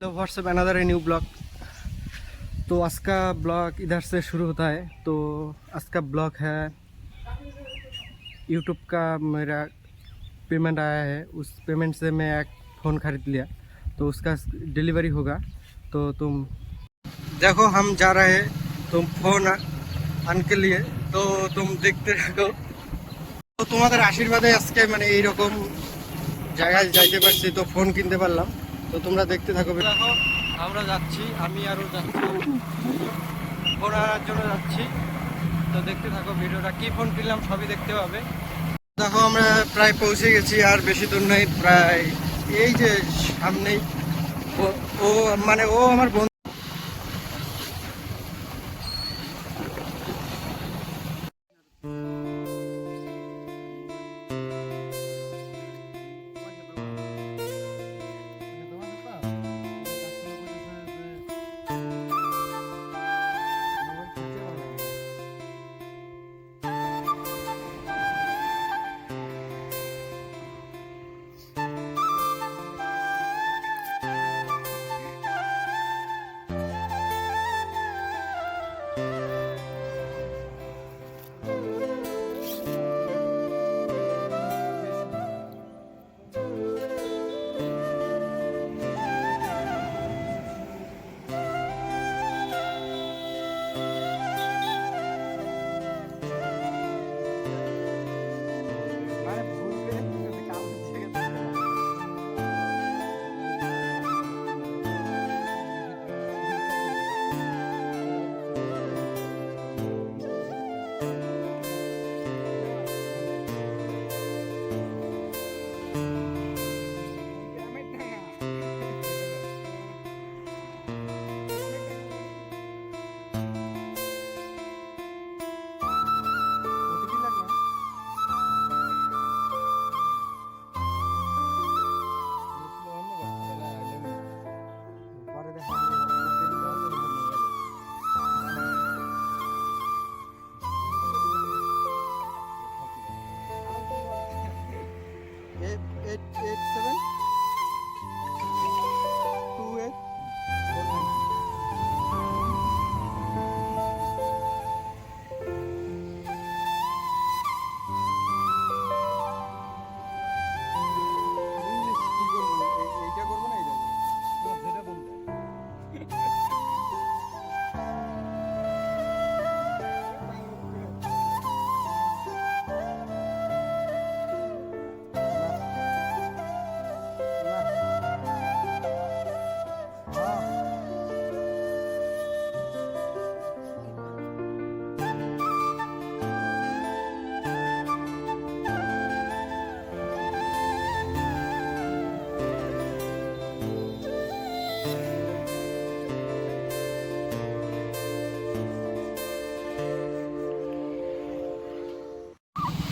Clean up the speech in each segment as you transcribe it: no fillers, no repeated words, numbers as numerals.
तो WhatsApp another a new blog. तो आज का ब्लॉग इधर से शुरू होता है। तो आज का ब्लॉग है यूट्यूब का मेरा पेमेंट आया है, उस पेमेंट से मैं एक फ़ोन खरीद लिया, तो उसका डिलीवरी होगा। तो तुम देखो हम जा रहे हैं तुम फ़ोन आन के लिए, तो तुम देखते रहो। তো তোমাদের আশীর্বাদে আজকে মানে এইরকম জায়গায় যাইতে পারছি, তো ফোন কিনতে পারলাম। তো তোমরা দেখতে থাকো। দেখো আমরা যাচ্ছি, আমি আরও যাচ্ছি, ফোন আনার জন্য যাচ্ছি। তো দেখতে থাকো ভিডিওটা, কি ফোন কিনলাম সবই দেখতে পাবে। দেখো আমরা প্রায় পৌঁছে গেছি, আর বেশি দূর নেই, প্রায় এই যে সামনেই। ও মানে ও আমার বন্ধু।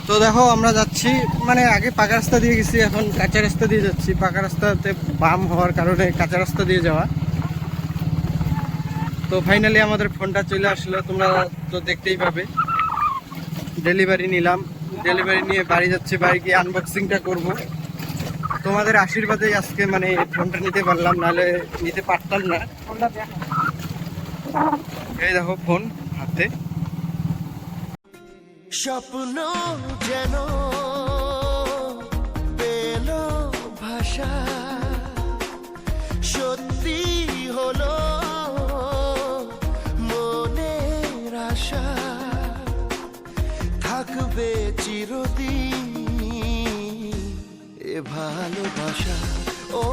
তো দেখো আমরা যাচ্ছি, মানে আগে পাকা রাস্তা দিয়ে গেছি, এখন কাঁচা রাস্তা দিয়ে যাচ্ছি। পাকা রাস্তাতে বাম হওয়ার কারণে কাঁচা রাস্তা দিয়ে যাওয়া। তো ফাইনালি আমাদের ফোনটা চলে আসলো, তোমরা তো দেখতেই পাবে। ডেলিভারি নিলাম, ডেলিভারি নিয়ে বাড়ি যাচ্ছি, বাড়ি গিয়ে আনবক্সিংটা করব। তোমাদের আশীর্বাদে আজকে মানে ফোনটা নিতে পারলাম, নাহলে নিতে পারতাম না। এই দেখো ফোন হাতে। স্বপ্ন যেন পেল ভাষা, সত্যি হলো মনের আশা, থাকবে চিরদিন এ ভালোবাসা। ও